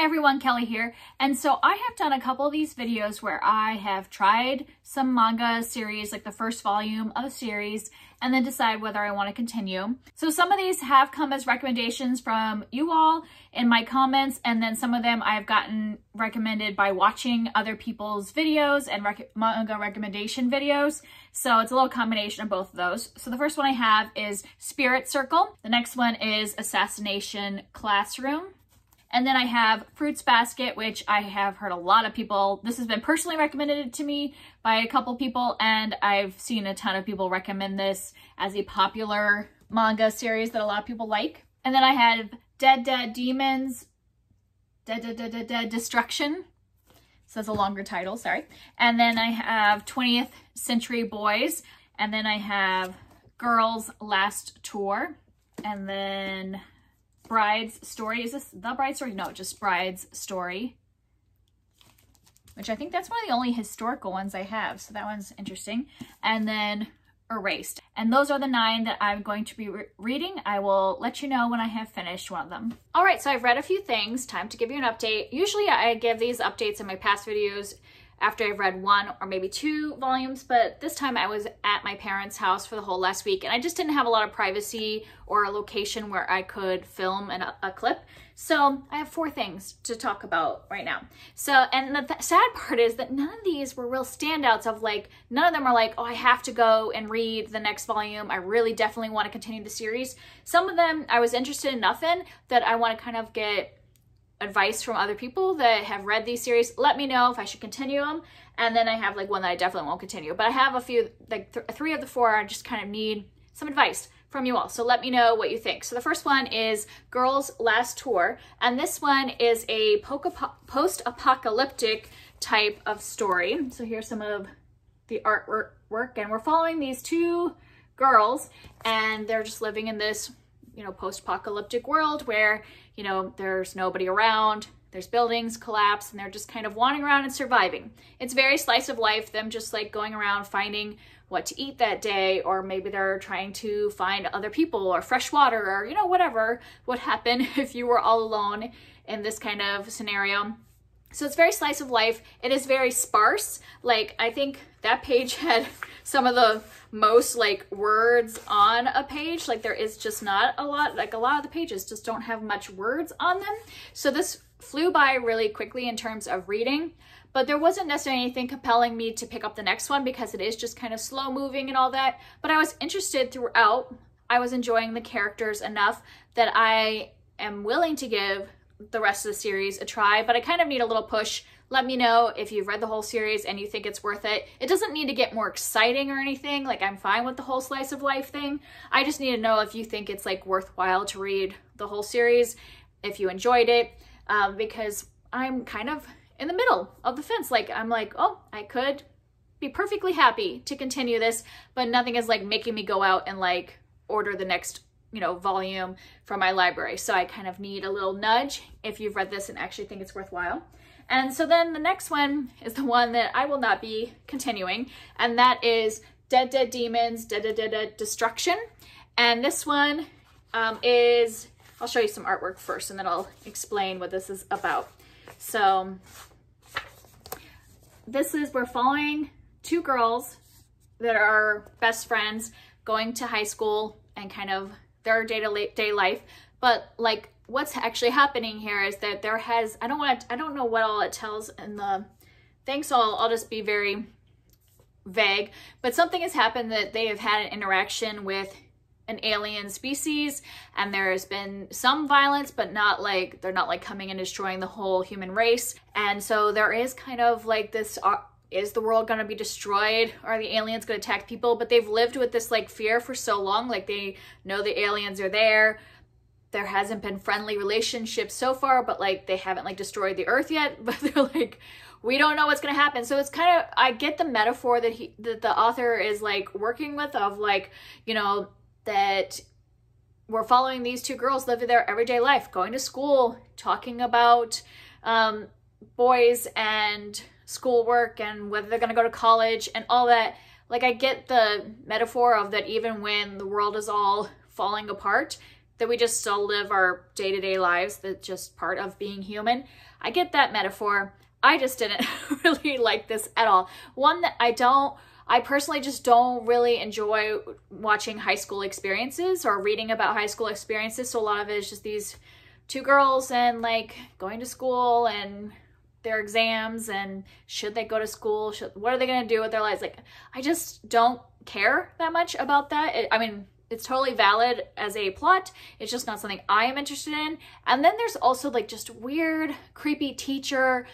Hi everyone, Kelly here. And so I have done a couple of these videos where I have tried some manga series, like the first volume of a series, and then decide whether I want to continue. So some of these have come as recommendations from you all in my comments, and then some of them I've gotten recommended by watching other people's videos and manga recommendation videos. So it's a little combination of both of those. So the first one I have is Spirit Circle. The next one is Assassination Classroom. And then I have Fruits Basket, which I have heard a lot of people, this has been personally recommended to me by a couple people, and I've seen a ton of people recommend this as a popular manga series that a lot of people like. And then I have Dead Demons, Dead Destruction. So that's a longer title, sorry. And then I have 20th Century Boys. And then I have Girls Last Tour. And then Bride's Story. Is this The Bride's Story? No, just Bride's Story. Which I think that's one of the only historical ones I have. So that one's interesting. And then Erased. And those are the 9 that I'm going to be reading. I will let you know when I have finished one of them. All right, so I've read a few things. Time to give you an update. Usually I give these updates in my past videos after I've read 1 or maybe 2 volumes, but this time I was at my parents' house for the whole last week, and I just didn't have a lot of privacy or a location where I could film a clip. So I have 4 things to talk about right now. So, and the sad part is that none of these were real standouts of like, none of them are like, oh, I have to go and read the next volume. I really definitely want to continue the series. Some of them I was interested enough in that I want to kind of get advice from other people that have read these series. Let me know if I should continue them. And then I have like one that I definitely won't continue. But I have a few, like 3 of the 4, I just kind of need some advice from you all. So let me know what you think. So the first one is Girls Last Tour. And this one is a post-apocalyptic type of story. So here's some of the artwork. And we're following these 2 girls, and they're just living in this, you know, post-apocalyptic world where, you know, there's nobody around, there's buildings collapse, and they're just kind of wandering around and surviving. It's very slice of life, them just like going around finding what to eat that day, or maybe they're trying to find other people or fresh water, or, you know, whatever would happen if you were all alone in this kind of scenario. So it's very slice of life. It is very sparse. Like, I think that page had some of the most like words on a page. Like, there is just not a lot, like a lot of the pages just don't have much words on them. So this flew by really quickly in terms of reading, but there wasn't necessarily anything compelling me to pick up the next one because it is just kind of slow moving and all that. But I was interested throughout. I was enjoying the characters enough that I am willing to give the rest of the series a try, but I kind of need a little push. Let me know if you've read the whole series and you think it's worth it. It doesn't need to get more exciting or anything. Like, I'm fine with the whole slice of life thing. I just need to know if you think it's like worthwhile to read the whole series, if you enjoyed it, because I'm kind of in the middle of the fence. Like, I'm like, oh, I could be perfectly happy to continue this, but nothing is like making me go out and like order the next, you know, volume from my library. So I kind of need a little nudge if you've read this and actually think it's worthwhile. And so then the next one is the one that I will not be continuing, and that is Dead Demons, Dead Destruction. And this one is, I'll show you some artwork first and then I'll explain what this is about. So this is, we're following 2 girls that are best friends going to high school and kind of their day-to-day life. But like, what's actually happening here is that there has, I don't know what all it tells in the thing, so I'll just be very vague, but something has happened that they have had an interaction with an alien species, and there has been some violence, but not like, they're not like coming and destroying the whole human race. And so there is kind of like this, is the world going to be destroyed? Are the aliens going to attack people? But they've lived with this like fear for so long. Like, they know the aliens are there. There hasn't been friendly relationships so far, but like they haven't like destroyed the earth yet. But they're like, we don't know what's going to happen. So it's kind of, I get the metaphor that that the author is like working with, of like, you know, that we're following these 2 girls living their everyday life, going to school, talking about boys and schoolwork and whether they're going to go to college and all that. Like, I get the metaphor of that even when the world is all falling apart, that we just still live our day-to-day lives, that's just part of being human. I get that metaphor. I just didn't really like this at all. One that I personally just don't really enjoy watching high school experiences or reading about high school experiences. So a lot of it is just these two girls and like going to school and their exams and should they go to school? What are they going to do with their lives? Like, I just don't care that much about that. I mean, it's totally valid as a plot. It's just not something I am interested in. And then there's also like just weird, creepy teacher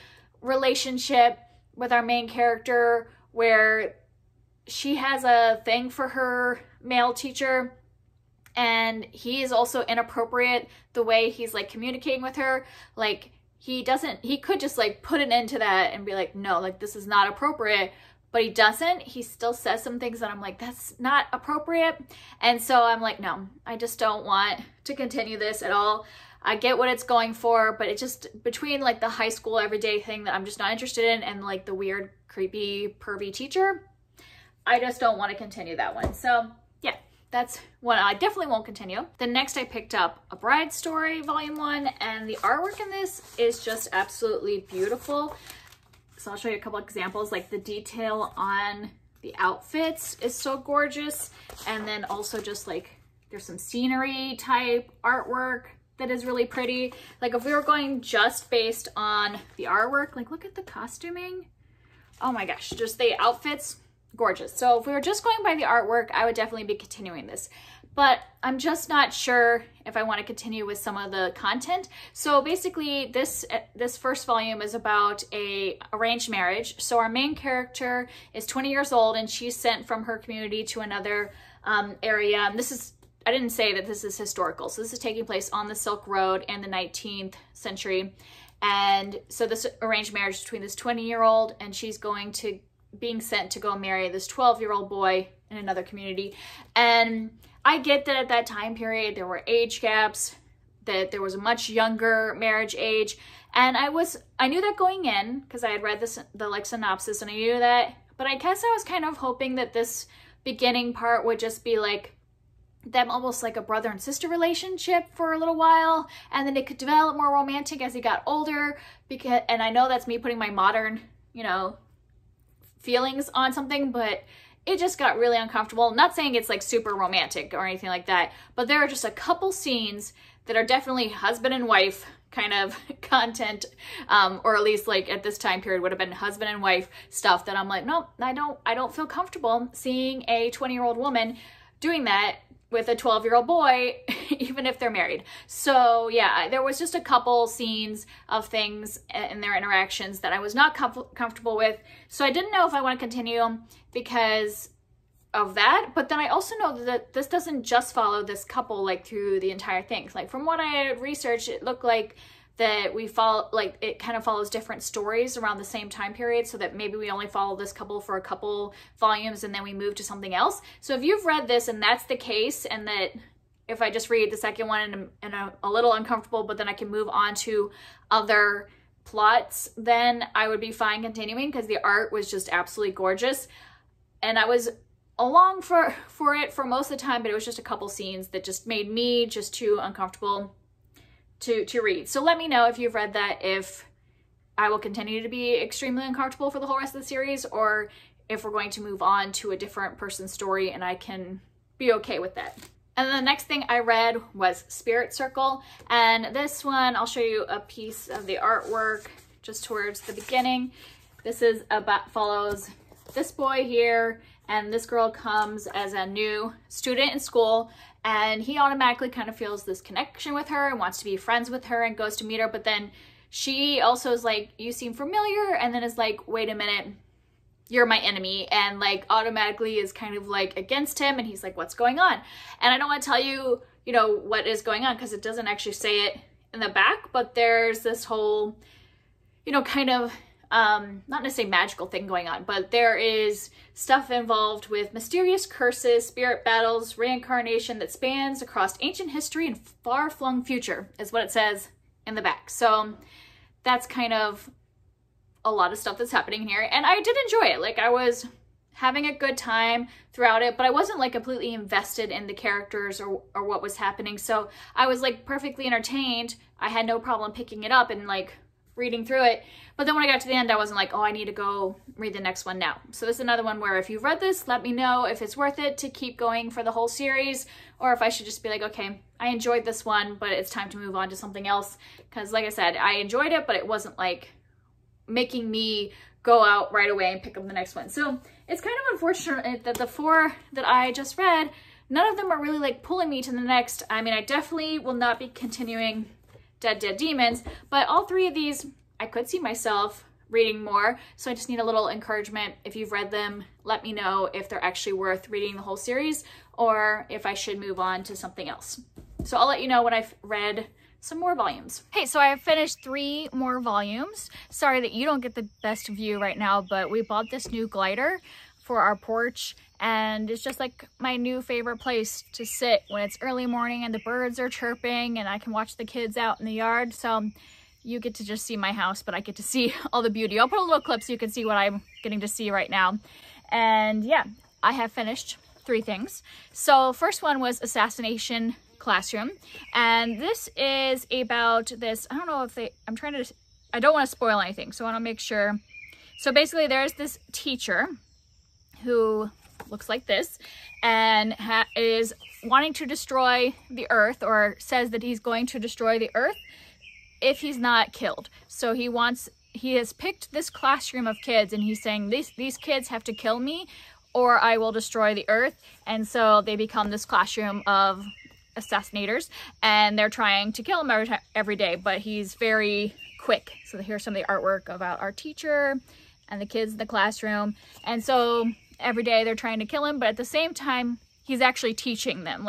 relationship with our main character where she has a thing for her male teacher and he is also inappropriate the way he's like communicating with her. Like he could just like put an end to that and be like, no, like this is not appropriate, but he doesn't. He still says some things that I'm like, that's not appropriate. And so I'm like, no, I just don't want to continue this at all. I get what it's going for, but it's just between like the high school everyday thing that I'm just not interested in and like the weird, creepy, pervy teacher, I just don't want to continue that one. So yeah, that's one I definitely won't continue. Then next I picked up A Bride Story Volume 1, and the artwork in this is just absolutely beautiful. So I'll show you a couple examples, like the detail on the outfits is so gorgeous. And then also just like there's some scenery type artwork that is really pretty. Like if we were going just based on the artwork, like look at the costuming. Oh my gosh, just the outfits, gorgeous. So if we were just going by the artwork, I would definitely be continuing this. But I'm just not sure if I want to continue with some of the content. So basically this first volume is about a arranged marriage. So our main character is 20 years old and she's sent from her community to another area. And this is, I didn't say that this is historical. So this is taking place on the Silk Road in the 19th century. And so this arranged marriage between this 20-year-old and she's being sent to go marry this 12-year-old boy in another community. And I get that at that time period, there were age gaps, that there was a much younger marriage age. And I knew that going in because I had read the like synopsis and I knew that, but I guess I was kind of hoping that this beginning part would just be like them almost like a brother and sister relationship for a little while. And then it could develop more romantic as he got older and I know that's me putting my modern, you know, feelings on something, but it just got really uncomfortable. Not saying it's like super romantic or anything like that, but there are just a couple scenes that are definitely husband and wife kind of content, or at least like at this time period would have been husband and wife stuff that I'm like, nope, I don't feel comfortable seeing a 20-year-old woman doing that with a 12-year-old boy, even if they're married. So yeah, there was just a couple scenes of things in their interactions that I was not comfortable with. So I didn't know if I want to continue because of that. But then I also know that this doesn't just follow this couple like through the entire thing. Like from what I had researched, it looked like that we follow, like it kind of follows different stories around the same time period, so that maybe we only follow this couple for a couple volumes and then we move to something else. So if you've read this and that's the case, and that if I just read the second one and I'm a little uncomfortable, but then I can move on to other plots, then I would be fine continuing because the art was just absolutely gorgeous. And I was along for it for most of the time, but it was just a couple scenes that just made me just too uncomfortable to read. So let me know if you've read that, if I will continue to be extremely uncomfortable for the whole rest of the series, or if we're going to move on to a different person's story and I can be okay with that. And then the next thing I read was Spirit Circle. And this one, I'll show you a piece of the artwork just towards the beginning. This is follows this boy here, and this girl comes as a new student in school, and he automatically kind of feels this connection with her and wants to be friends with her and goes to meet her. But then she also is like, you seem familiar, and then is like, wait a minute, you're my enemy, and like automatically is kind of like against him. And he's like, what's going on? And I don't want to tell you, you know, what is going on because it doesn't actually say it in the back, but there's this whole, you know, kind of not necessarily magical thing going on, but there is stuff involved with mysterious curses, spirit battles, reincarnation that spans across ancient history and far-flung future, is what it says in the back. So that's kind of a lot of stuff that's happening here, and I did enjoy it. Like, I was having a good time throughout it, but I wasn't like completely invested in the characters or what was happening. So I was like perfectly entertained. I had no problem picking it up and like reading through it. But then when I got to the end, I wasn't like, oh, I need to go read the next one now. So this is another one where if you've read this, let me know if it's worth it to keep going for the whole series, or if I should just be like, okay, I enjoyed this one, but it's time to move on to something else. Because like I said, I enjoyed it, but it wasn't like making me go out right away and pick up the next one. So it's kind of unfortunate that the 4 that I just read, none of them are really like pulling me to the next. I mean, I definitely will not be continuing Dead Demons, but all 3 of these I could see myself reading more. So I just need a little encouragement. If you've read them, let me know if they're actually worth reading the whole series or if I should move on to something else. So I'll let you know when I've read some more volumes. Hey, so I have finished 3 more volumes. Sorry that you don't get the best view right now, but we bought this new glider for our porch, and it's just like my new favorite place to sit when it's early morning and the birds are chirping and I can watch the kids out in the yard. So you get to just see my house, but I get to see all the beauty. I'll put a little clip so you can see what I'm getting to see right now. And yeah, I have finished 3 things. So first one was Assassination Classroom, and this is about this, I don't know if I don't want to spoil anything, so I want to make sure. So basically there's this teacher who looks like this and is wanting to destroy the earth, or says that he's going to destroy the earth if he's not killed. So he has picked this classroom of kids and he's saying these kids have to kill me or I will destroy the earth. And so they become this classroom of assassinators and they're trying to kill him every day, but he's very quick. So here's some of the artwork about our teacher and the kids in the classroom. And so every day they're trying to kill him, but at the same time he's actually teaching them,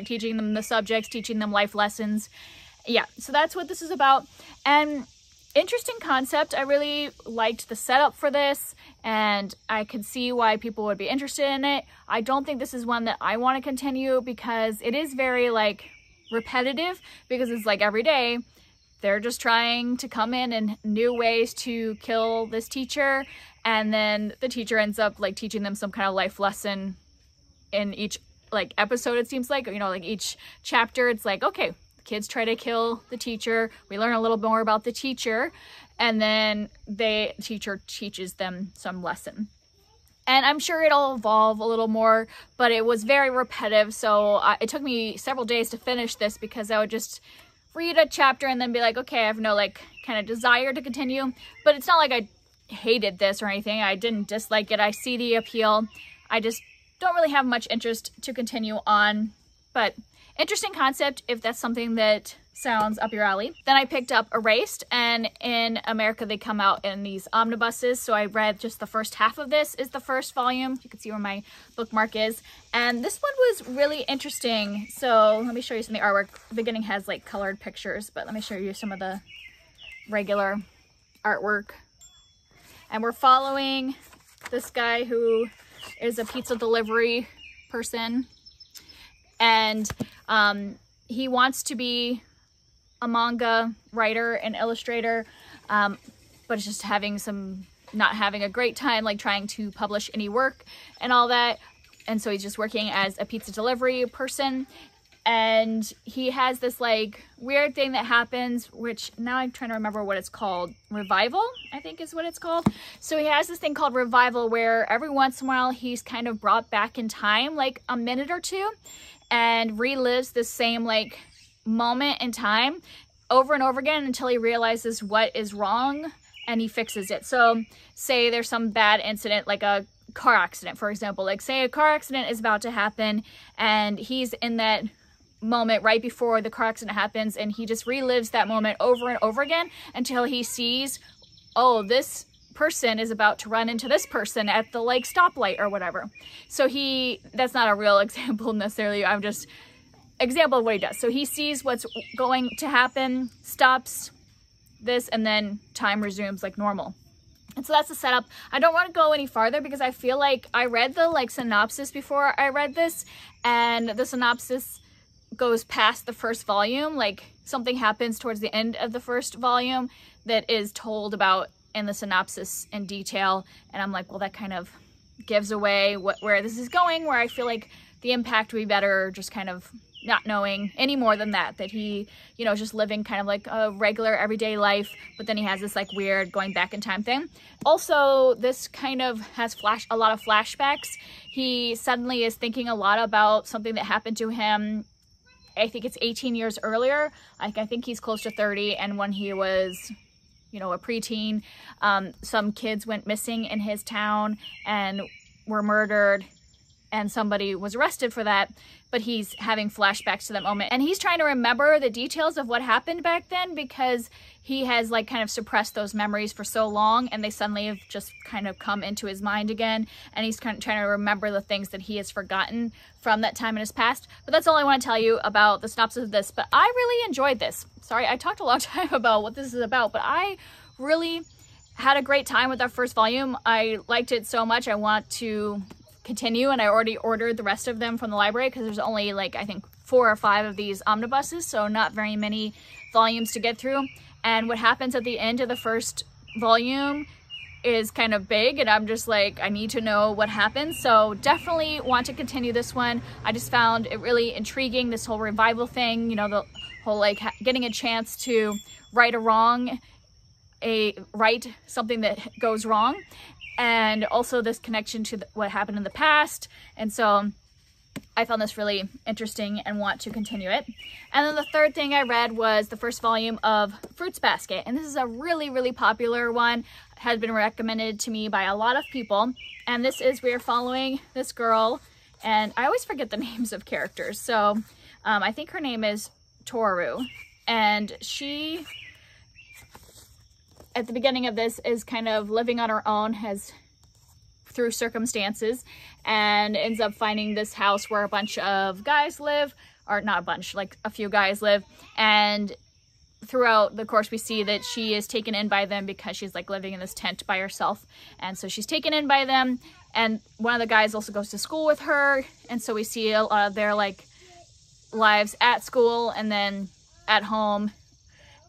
teaching them the subjects, teaching them life lessons. Yeah, so that's what this is about. And interesting concept. I really liked the setup for this and I could see why people would be interested in it. I don't think this is one that I want to continue because it is very like repetitive, because it's like every day they're just trying to come in new ways to kill this teacher, and then the teacher ends up like teaching them some kind of life lesson in each like episode. It seems like, you know, like each chapter it's like, okay, kids try to kill the teacher, we learn a little more about the teacher, and then the teacher teaches them some lesson. And I'm sure it'll evolve a little more, but it was very repetitive, so it took me several days to finish this because I would just read a chapter and then be like, okay, I have no like kind of desire to continue. But it's not like I hated this or anything. I didn't dislike it. I see the appeal. I just don't really have much interest to continue on, but interesting concept if that's something that sounds up your alley. Then I picked up Erased, and in America they come out in these omnibuses, so I read just the first half of this is the first volume. You can see where my bookmark is, and this one was really interesting. So let me show you some of the artwork. The beginning has like colored pictures, but let me show you some of the regular artwork. And we're following this guy who is a pizza delivery person, and he wants to be a manga writer and illustrator, but it's just not having a great time like trying to publish any work and all that. And so he's just working as a pizza delivery person, and he has this like weird thing that happens, which now I'm trying to remember what it's called. Revival, I think is what it's called. So he has this thing called revival where every once in a while he's kind of brought back in time like a minute or two and relives the same like moment in time over and over again until he realizes what is wrong and he fixes it. So say there's some bad incident, like a car accident, for example. Like say a car accident is about to happen and he's in that moment right before the car accident happens, and he just relives that moment over and over again until he sees, oh, this person is about to run into this person at the like stoplight or whatever. So that's not a real example necessarily, I'm just example of what he does. So he sees what's going to happen, stops this, and then time resumes like normal. And so that's the setup. I don't want to go any farther because I feel like I read the like synopsis before I read this, and the synopsis goes past the first volume. Like something happens towards the end of the first volume that is told about in the synopsis in detail, and I'm like, well, that kind of gives away where this is going, where I feel like the impact would be better just kind of not knowing any more than that he, you know, just living kind of like a regular everyday life, but then he has this like weird going back in time thing. Also, this kind of has a lot of flashbacks. He suddenly is thinking a lot about something that happened to him. I think it's 18 years earlier. I think he's close to 30, and when he was, you know, a preteen, some kids went missing in his town and were murdered, and somebody was arrested for that, but he's having flashbacks to that moment. And he's trying to remember the details of what happened back then because he has like kind of suppressed those memories for so long, and they suddenly have just kind of come into his mind again. And he's kind of trying to remember the things that he has forgotten from that time in his past. But that's all I want to tell you about the synopsis of this. But I really enjoyed this. Sorry, I talked a long time about what this is about, but I really had a great time with that first volume. I liked it so much. I want to continue, and I already ordered the rest of them from the library because there's only like I think 4 or 5 of these omnibuses, so not very many volumes to get through. And what happens at the end of the first volume is kind of big, and I'm just like, I need to know what happens. So definitely want to continue this one. I just found it really intriguing, this whole revival thing, you know, the whole like getting a chance to right something that goes wrong, and also this connection to what happened in the past. And so I found this really interesting and want to continue it. And then the third thing I read was the first volume of Fruits Basket. And this is a really, really popular one. It has been recommended to me by a lot of people. And this is, we are following this girl, and I always forget the names of characters. So I think her name is Toru. And she, at the beginning of this, is kind of living on her own, through circumstances, and ends up finding this house where a bunch of guys live, or not a bunch, like a few guys live. And throughout the course we see that she is taken in by them because she's like living in this tent by herself. And so she's taken in by them, and one of the guys also goes to school with her. And so we see a lot of their like lives at school and then at home.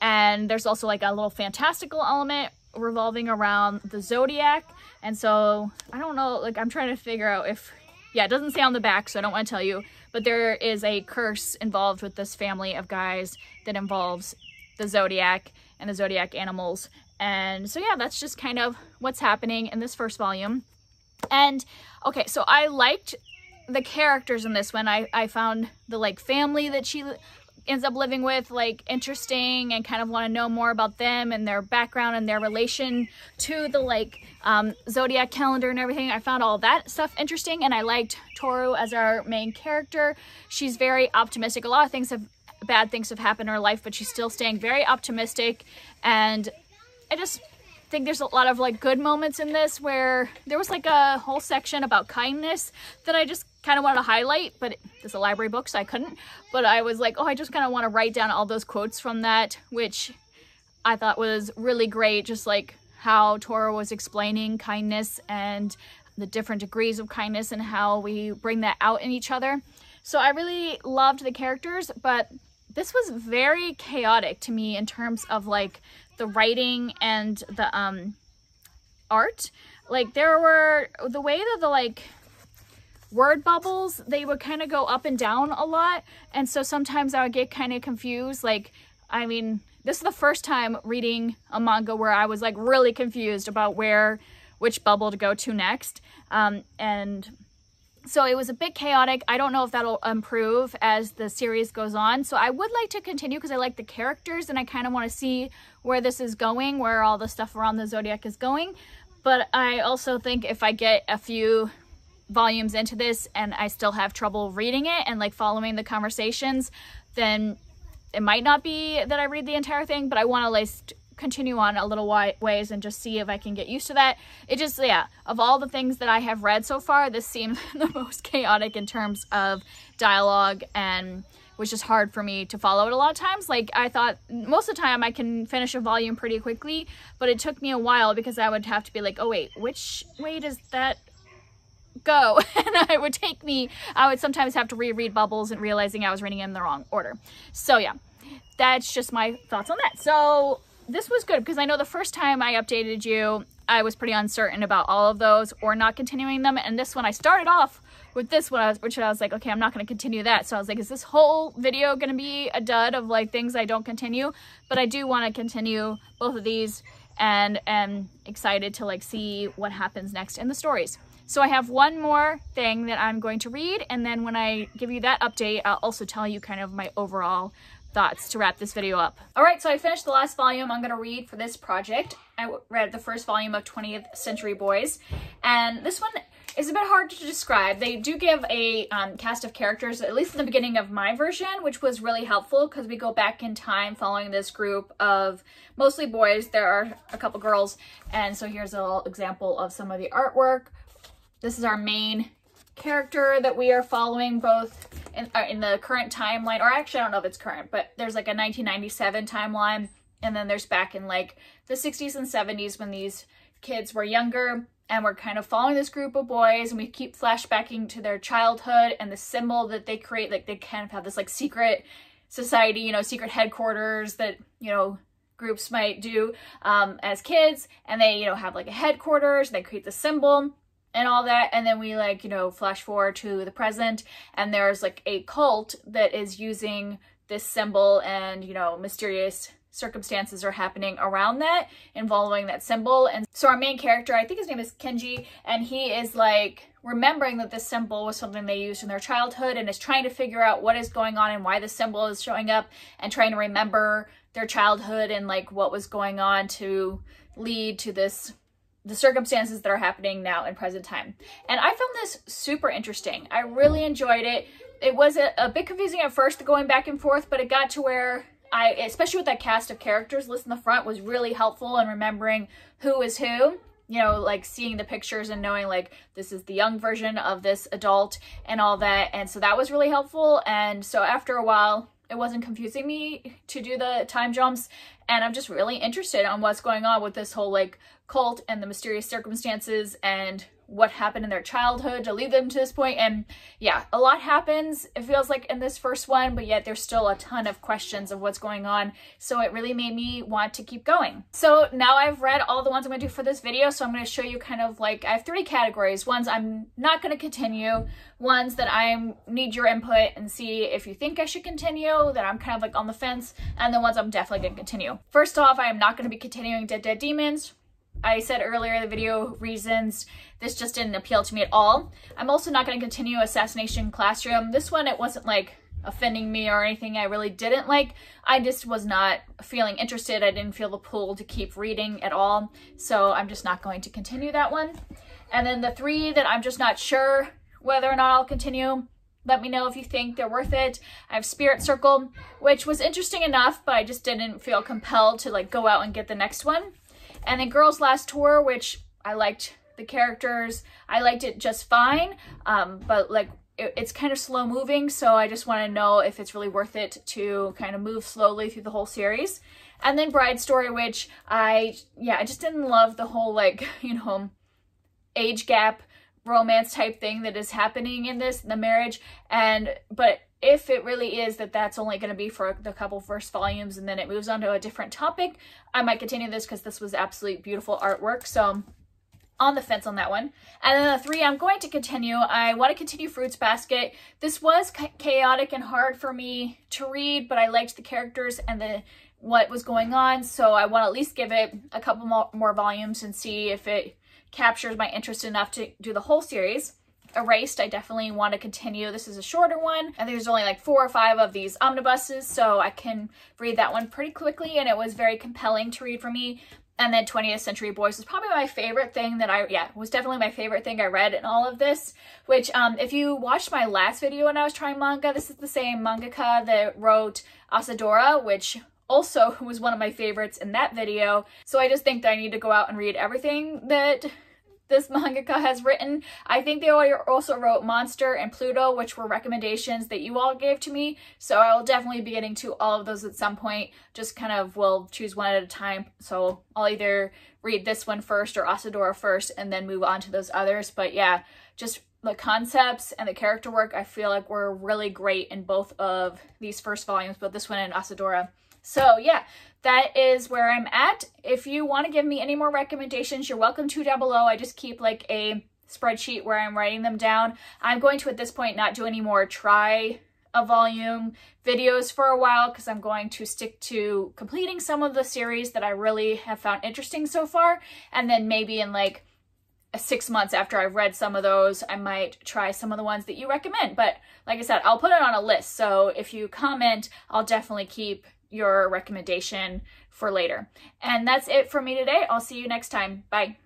And there's also like a little fantastical element revolving around the zodiac. And so I don't know, like I'm trying to figure out if, yeah, it doesn't say on the back, so I don't want to tell you, but there is a curse involved with this family of guys that involves the zodiac and the zodiac animals. And so yeah, that's just kind of what's happening in this first volume. And okay, so I liked the characters in this one. I found the like family that she ends up living with like interesting, and kind of want to know more about them and their background and their relation to the like zodiac calendar and everything. I found all that stuff interesting, and I liked Toru as our main character. She's very optimistic. A lot of bad things have happened in her life, but she's still staying very optimistic. And I just think there's a lot of like good moments in this, where there was like a whole section about kindness that I just kind of wanted to highlight, but it's a library book, so I couldn't. But I was like, oh, I just kind of want to write down all those quotes from that, which I thought was really great. Just like how Toru was explaining kindness and the different degrees of kindness and how we bring that out in each other. So I really loved the characters, but this was very chaotic to me in terms of like the writing and the art. Like there were, the way that the like word bubbles, they would kind of go up and down a lot, and so sometimes I would get kind of confused. Like, I mean, this is the first time reading a manga where I was like really confused about which bubble to go to next, and so it was a bit chaotic. I don't know if that'll improve as the series goes on, so I would like to continue because I like the characters and I kind of want to see where this is going, where all the stuff around the zodiac is going. But I also think if I get a few volumes into this and I still have trouble reading it and like following the conversations, then it might not be that I read the entire thing, but I want to like continue on a little ways and just see if I can get used to that. It just, yeah, of all the things that I have read so far, this seemed the most chaotic in terms of dialogue, and was just hard for me to follow it a lot of times. Like I thought most of the time I can finish a volume pretty quickly, but it took me a while because I would have to be like, oh wait, which way does that go? And it would take me, I would sometimes have to reread bubbles and realizing I was reading in the wrong order. So yeah, that's just my thoughts on that. So this was good because I know the first time I updated you, I was pretty uncertain about all of those or not continuing them. And this one, I started off with this one, which I was like, okay, I'm not going to continue that. So I was like, is this whole video going to be a dud of like things I don't continue? But I do want to continue both of these and am excited to like see what happens next in the stories. So I have one more thing that I'm going to read, and then when I give you that update, I'll also tell you kind of my overall thoughts to wrap this video up. All right, so I finished the last volume I'm going to read for this project. I read the first volume of 20th Century Boys, and this one is a bit hard to describe. They do give a cast of characters, at least in the beginning of my version, which was really helpful because we go back in time following this group of mostly boys. There are a couple girls, and so here's a little example of some of the artwork. This is our main character that we are following both in the current timeline, or actually I don't know if it's current, but there's like a 1997 timeline, and then there's back in like the 60s and 70s when these kids were younger, and we're kind of following this group of boys, and we keep flashbacking to their childhood and the symbol that they create. Like they kind of have this like secret society, you know, secret headquarters that, you know, groups might do as kids, and they, you know, have like a headquarters, they create the symbol and all that, and then we like, you know, flash forward to the present, and there's like a cult that is using this symbol, and, you know, mysterious circumstances are happening around that involving that symbol. And so our main character, I think his name is Kenji, and he is like remembering that this symbol was something they used in their childhood, and is trying to figure out what is going on and why the symbol is showing up, and trying to remember their childhood and like what was going on to lead to this, the circumstances that are happening now in present time. And I found this super interesting. I really enjoyed it. It was a bit confusing at first, going back and forth, but it got to where I, especially with that cast of characters list in the front, was really helpful in remembering who is who. You know, like seeing the pictures and knowing like this is the young version of this adult and all that. And so that was really helpful. And so after a while, it wasn't confusing me to do the time jumps, and I'm just really interested on what's going on with this whole like cult and the mysterious circumstances and what happened in their childhood to lead them to this point. And yeah, a lot happens, it feels like, in this first one, but yet there's still a ton of questions of what's going on. So it really made me want to keep going. So now I've read all the ones I'm going to do for this video. So I'm going to show you kind of like, I have 3 categories. Ones I'm not going to continue, ones that I need your input and see if you think I should continue, that I'm kind of like on the fence, and the ones I'm definitely going to continue. First off, I am not going to be continuing Dead Demons. I said earlier in the video reasons this just didn't appeal to me at all. I'm also not going to continue Assassination Classroom. This one, it wasn't like offending me or anything I really didn't like. I just was not feeling interested. I didn't feel the pull to keep reading at all. So I'm just not going to continue that one. And then the 3 that I'm just not sure whether or not I'll continue, let me know if you think they're worth it. I have Spirit Circle, which was interesting enough, but I just didn't feel compelled to like go out and get the next one. And then Girls Last Tour, which I liked the characters. I liked it just fine, but like it's kind of slow moving, so I just want to know if it's really worth it to kind of move slowly through the whole series. And then Bride Story, which I just didn't love the whole like, you know, age gap romance type thing that is happening in this, the marriage. But if it really is that that's only going to be for the couple first volumes and then it moves on to a different topic, I might continue this because this was absolutely beautiful artwork. So on the fence on that one. And then the 3 I'm going to continue. I want to continue Fruits Basket. This was chaotic and hard for me to read, but I liked the characters and what was going on. So I want to at least give it a couple more volumes and see if it captures my interest enough to do the whole series. Erased, I definitely want to continue. This is a shorter one. I think there's only like 4 or 5 of these omnibuses, so I can read that one pretty quickly, and it was very compelling to read for me. And then 20th Century Boys was probably my favorite thing that was definitely my favorite thing I read in all of this, which if you watched my last video when I was trying manga, this is the same mangaka that wrote Asadora, which also was one of my favorites in that video. So I just think that I need to go out and read everything that this mangaka has written. I think they also wrote Monster and Pluto, which were recommendations that you all gave to me. So I will definitely be getting to all of those at some point. Just kind of will choose one at a time. So I'll either read this one first or Asadora first and then move on to those others. But yeah, just the concepts and the character work I feel like were really great in both of these first volumes, both this one and Asadora. So yeah, that is where I'm at. If you want to give me any more recommendations, you're welcome to down below. I just keep like a spreadsheet where I'm writing them down. I'm going to, at this point, not do any more try a volume videos for a while because I'm going to stick to completing some of the series that I really have found interesting so far. And then maybe in like 6 months after I've read some of those, I might try some of the ones that you recommend. But like I said, I'll put it on a list. So if you comment, I'll definitely keep your recommendation for later. And that's it for me today. I'll see you next time. Bye.